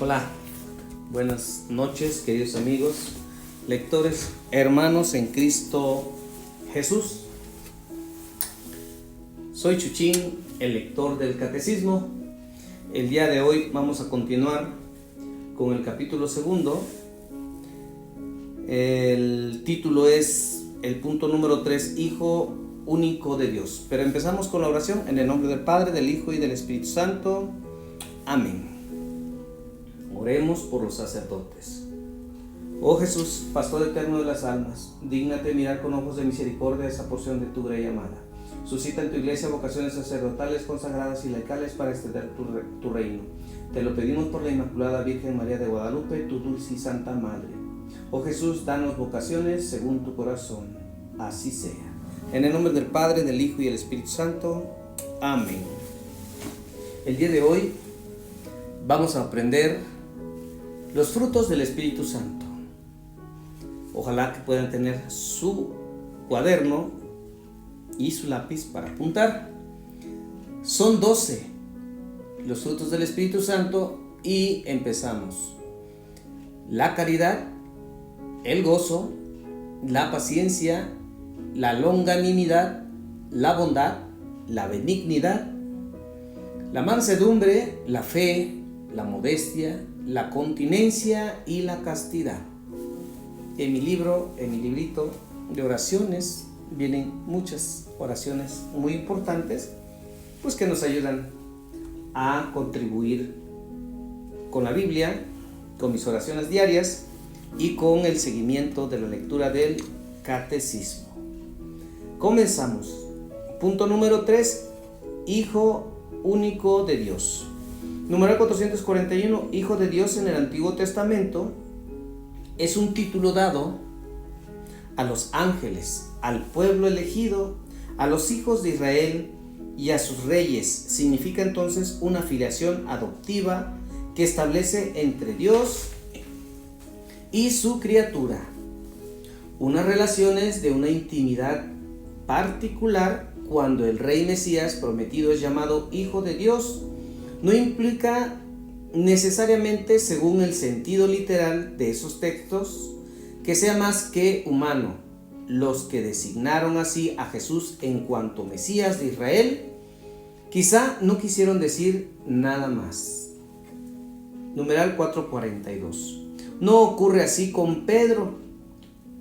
Hola, buenas noches queridos amigos, lectores, hermanos en Cristo Jesús. Soy Chuchín, el lector del Catecismo. El día de hoy vamos a continuar con el capítulo segundo. El título es el punto número 3, Hijo único de Dios. Pero empezamos con la oración en el nombre del Padre, del Hijo y del Espíritu Santo. Amén. Oremos por los sacerdotes. Oh Jesús, pastor eterno de las almas, dígnate mirar con ojos de misericordia esa porción de tu grey amada. Suscita en tu iglesia vocaciones sacerdotales, consagradas y laicales para extender tu reino. Te lo pedimos por la Inmaculada Virgen María de Guadalupe, tu dulce y santa Madre. Oh Jesús, danos vocaciones según tu corazón. Así sea. En el nombre del Padre, del Hijo y del Espíritu Santo. Amén. El día de hoy vamos a aprender los frutos del Espíritu Santo. Ojalá que puedan tener su cuaderno y su lápiz para apuntar. Son 12 los frutos del Espíritu Santo y empezamos. La caridad, el gozo, la paciencia, la longanimidad, la bondad, la benignidad, la mansedumbre, la fe, la modestia, la continencia y la castidad. En mi librito de oraciones vienen muchas oraciones muy importantes, pues que nos ayudan a contribuir con la Biblia, con mis oraciones diarias y con el seguimiento de la lectura del Catecismo. Comenzamos. Punto número 3, Hijo único de Dios. Numeral 441, Hijo de Dios en el Antiguo Testamento, es un título dado a los ángeles, al pueblo elegido, a los hijos de Israel y a sus reyes. Significa entonces una filiación adoptiva que establece entre Dios y su criatura unas relaciones de una intimidad particular. Cuando el rey Mesías prometido es llamado Hijo de Dios, no implica necesariamente, según el sentido literal de esos textos, que sea más que humano. Los que designaron así a Jesús en cuanto Mesías de Israel, quizá no quisieron decir nada más. Numeral 442. No ocurre así con Pedro,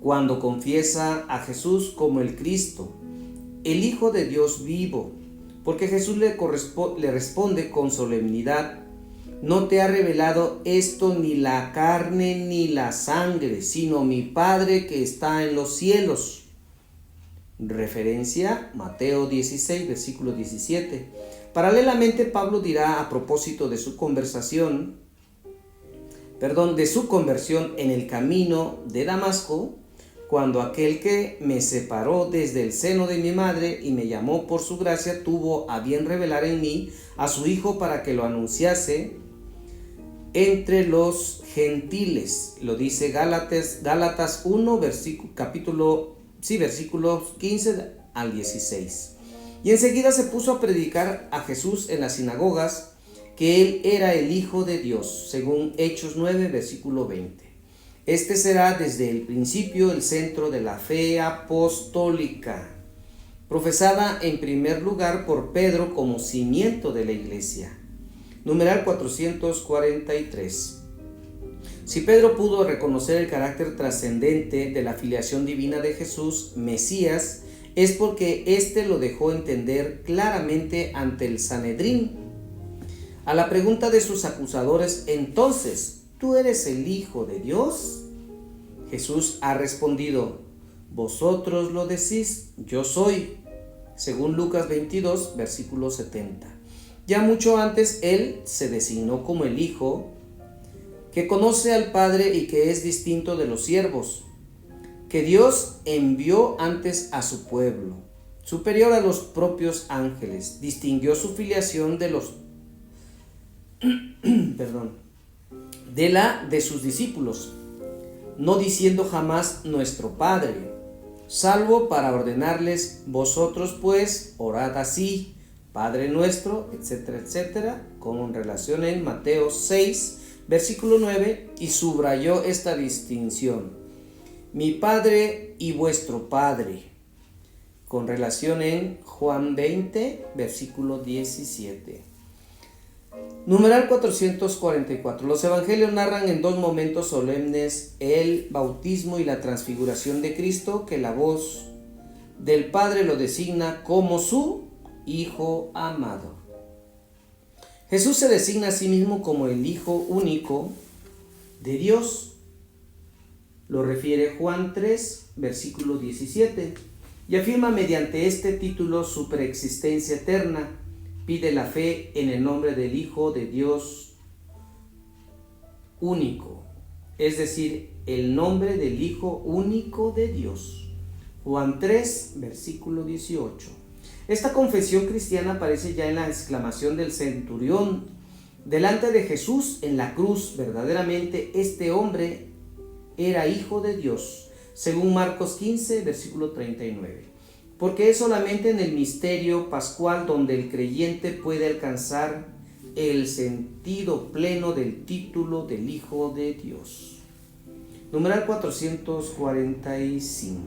cuando confiesa a Jesús como el Cristo, el Hijo de Dios vivo, porque Jesús le responde con solemnidad: no te ha revelado esto ni la carne ni la sangre, sino mi Padre que está en los cielos. Referencia Mateo 16, versículo 17. Paralelamente, Pablo dirá a propósito de su conversión en el camino de Damasco: cuando aquel que me separó desde el seno de mi madre y me llamó por su gracia tuvo a bien revelar en mí a su Hijo para que lo anunciase entre los gentiles. Lo dice Gálatas 1, versículos 15 al 16. Y enseguida se puso a predicar a Jesús en las sinagogas que él era el Hijo de Dios, según Hechos 9, versículo 20. Este será desde el principio el centro de la fe apostólica, profesada en primer lugar por Pedro como cimiento de la iglesia. Numeral 443. Si Pedro pudo reconocer el carácter trascendente de la filiación divina de Jesús, Mesías, es porque éste lo dejó entender claramente ante el Sanedrín. A la pregunta de sus acusadores: entonces, ¿tú eres el Hijo de Dios? Jesús ha respondido: vosotros lo decís, yo soy, según Lucas 22, versículo 70. Ya mucho antes él se designó como el Hijo, que conoce al Padre y que es distinto de los siervos, que Dios envió antes a su pueblo, superior a los propios ángeles. Distinguió su filiación de sus discípulos, no diciendo jamás nuestro Padre, salvo para ordenarles: vosotros pues orad así, Padre nuestro, etcétera, etcétera, como en relación en Mateo 6, versículo 9, y subrayó esta distinción: mi Padre y vuestro Padre, con relación en Juan 20, versículo 17. Numeral 444. Los evangelios narran en dos momentos solemnes el bautismo y la transfiguración de Cristo, que la voz del Padre lo designa como su Hijo amado. Jesús se designa a sí mismo como el Hijo único de Dios. Lo refiere Juan 3, versículo 17, y afirma mediante este título su preexistencia eterna. Pide la fe en el nombre del Hijo de Dios único, es decir, el nombre del Hijo único de Dios. Juan 3, versículo 18. Esta confesión cristiana aparece ya en la exclamación del centurión delante de Jesús en la cruz: verdaderamente este hombre era Hijo de Dios, según Marcos 15, versículo 39. Porque es solamente en el misterio pascual donde el creyente puede alcanzar el sentido pleno del título del Hijo de Dios. Numeral 445.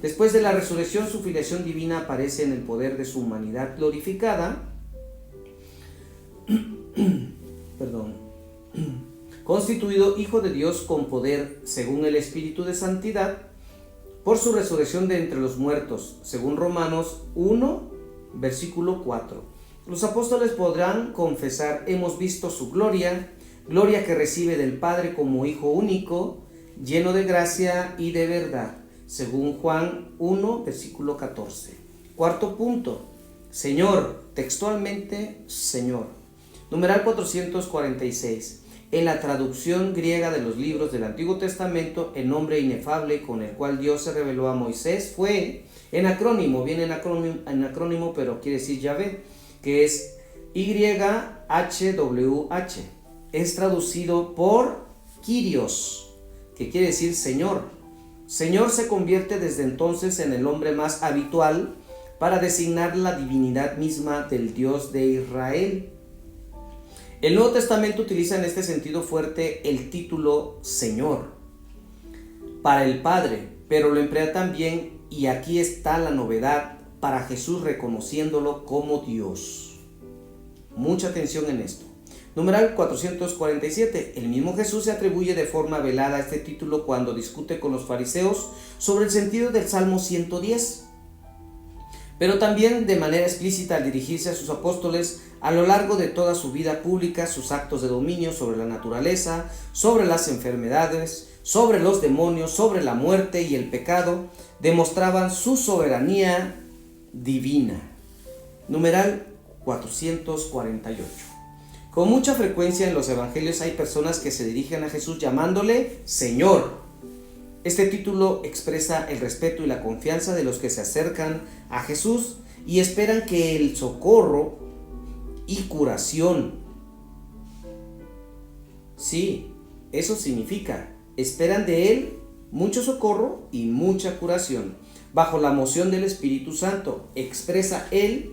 Después de la resurrección, su filiación divina aparece en el poder de su humanidad glorificada. Constituido Hijo de Dios con poder según el Espíritu de Santidad, por su resurrección de entre los muertos, según Romanos 1, versículo 4. Los apóstoles podrán confesar: hemos visto su gloria, gloria que recibe del Padre como Hijo único, lleno de gracia y de verdad, según Juan 1, versículo 14. Cuarto punto: Señor, textualmente Señor. Numeral 446. En la traducción griega de los libros del Antiguo Testamento, el nombre inefable con el cual Dios se reveló a Moisés fue en acrónimo, viene en acrónimo, pero quiere decir Yahvé, que es YHWH. Es traducido por Kyrios, que quiere decir Señor. Señor se convierte desde entonces en el nombre más habitual para designar la divinidad misma del Dios de Israel. El Nuevo Testamento utiliza en este sentido fuerte el título Señor para el Padre, pero lo emplea también, y aquí está la novedad, para Jesús, reconociéndolo como Dios. Mucha atención en esto. Numeral 447. El mismo Jesús se atribuye de forma velada este título cuando discute con los fariseos sobre el sentido del Salmo 110. Pero también de manera explícita al dirigirse a sus apóstoles a lo largo de toda su vida pública. Sus actos de dominio sobre la naturaleza, sobre las enfermedades, sobre los demonios, sobre la muerte y el pecado demostraban su soberanía divina. Numeral 448. Con mucha frecuencia en los evangelios hay personas que se dirigen a Jesús llamándole Señor. Este título expresa el respeto y la confianza de los que se acercan a Jesús y esperan que el socorro y curación, sí, eso significa, esperan de Él mucho socorro y mucha curación. Bajo la moción del Espíritu Santo, expresa el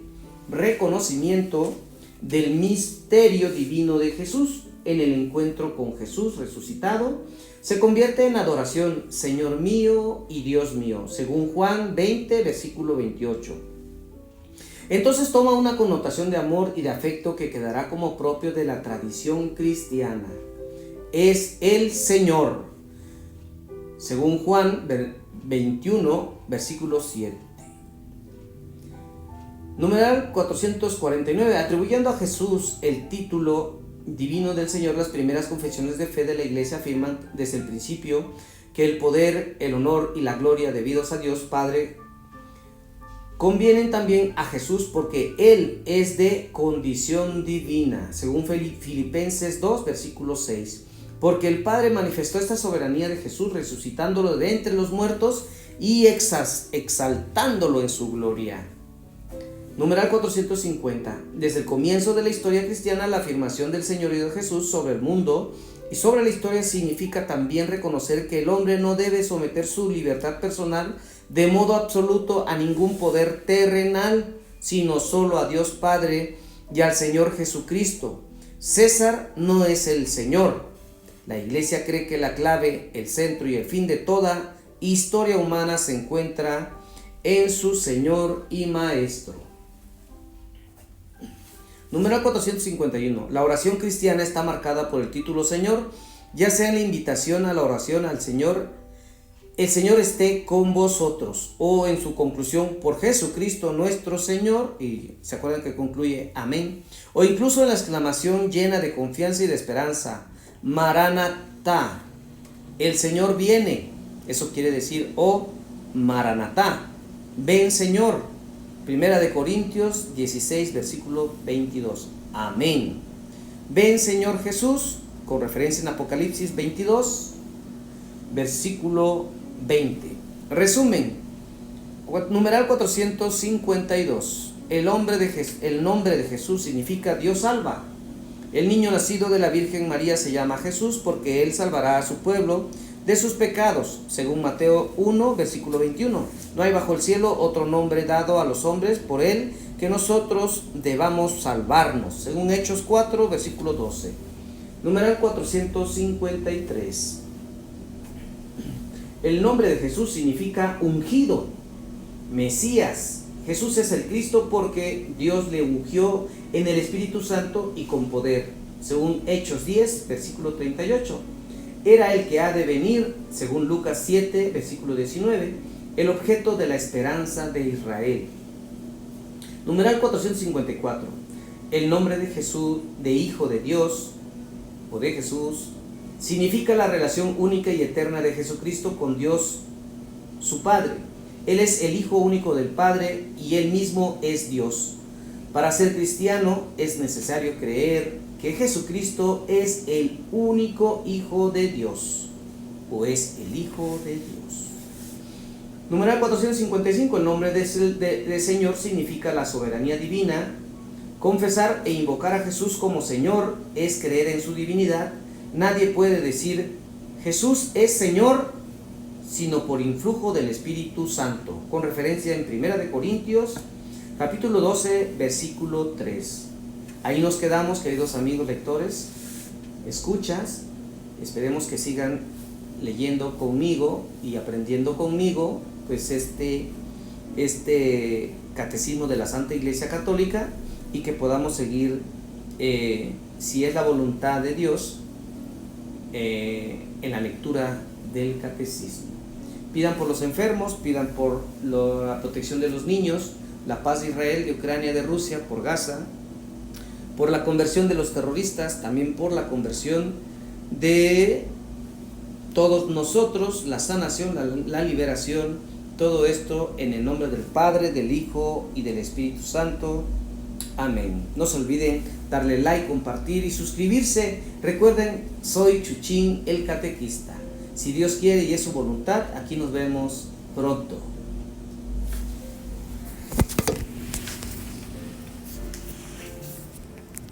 reconocimiento del misterio divino de Jesús. En el encuentro con Jesús resucitado, se convierte en adoración: Señor mío y Dios mío, según Juan 20, versículo 28. Entonces toma una connotación de amor y de afecto que quedará como propio de la tradición cristiana. Es el Señor, según Juan 21, versículo 7. Numeral 449. Atribuyendo a Jesús el título divino del Señor, las primeras confesiones de fe de la Iglesia afirman desde el principio que el poder, el honor y la gloria debidos a Dios Padre convienen también a Jesús, porque Él es de condición divina, según Filipenses 2, versículo 6. Porque el Padre manifestó esta soberanía de Jesús resucitándolo de entre los muertos y exaltándolo en su gloria. Numeral 450. Desde el comienzo de la historia cristiana, la afirmación del señorío de Jesús sobre el mundo y sobre la historia significa también reconocer que el hombre no debe someter su libertad personal de modo absoluto a ningún poder terrenal, sino solo a Dios Padre y al Señor Jesucristo. César no es el Señor. La Iglesia cree que la clave, el centro y el fin de toda historia humana se encuentra en su Señor y Maestro. Numeral 451. La oración cristiana está marcada por el título Señor, ya sea en la invitación a la oración al Señor, el Señor esté con vosotros, o en su conclusión, por Jesucristo nuestro Señor, y se acuerdan que concluye amén, o incluso en la exclamación llena de confianza y de esperanza, Maranatá, el Señor viene. Eso quiere decir, Maranatá, ven Señor. Primera de Corintios 16, versículo 22. Amén. Ven Señor Jesús, con referencia en Apocalipsis 22, versículo 20. Resumen. Numeral 452. El nombre de Jesús significa Dios salva. El niño nacido de la Virgen María se llama Jesús porque Él salvará a su pueblo de sus pecados, según Mateo 1, versículo 21. No hay bajo el cielo otro nombre dado a los hombres por Él que nosotros debamos salvarnos, según Hechos 4, versículo 12. Numeral 453. El nombre de Jesús significa ungido, Mesías. Jesús es el Cristo porque Dios le ungió en el Espíritu Santo y con poder, según Hechos 10, versículo 38. Era el que ha de venir, según Lucas 7, versículo 19, el objeto de la esperanza de Israel. Numeral 454. El nombre de Jesús, de Hijo de Dios, o de Jesús, significa la relación única y eterna de Jesucristo con Dios, su Padre. Él es el Hijo único del Padre y Él mismo es Dios. Para ser cristiano es necesario creer que Jesucristo es el único Hijo de Dios, o es el Hijo de Dios. Numeral 455. El nombre de Señor significa la soberanía divina. Confesar e invocar a Jesús como Señor es creer en su divinidad. Nadie puede decir Jesús es Señor sino por influjo del Espíritu Santo, con referencia en 1 de Corintios, capítulo 12, versículo 3. Ahí nos quedamos, queridos amigos lectores, escuchas, esperemos que sigan leyendo conmigo y aprendiendo conmigo, pues este catecismo de la Santa Iglesia Católica, y que podamos seguir, si es la voluntad de Dios, en la lectura del catecismo. Pidan por los enfermos, pidan por la protección de los niños, la paz de Israel, de Ucrania, de Rusia, por Gaza, por la conversión de los terroristas, también por la conversión de todos nosotros, la sanación, la liberación, todo esto en el nombre del Padre, del Hijo y del Espíritu Santo. Amén. No se olviden darle like, compartir y suscribirse. Recuerden, soy Chuchín el Catequista. Si Dios quiere y es su voluntad, aquí nos vemos pronto.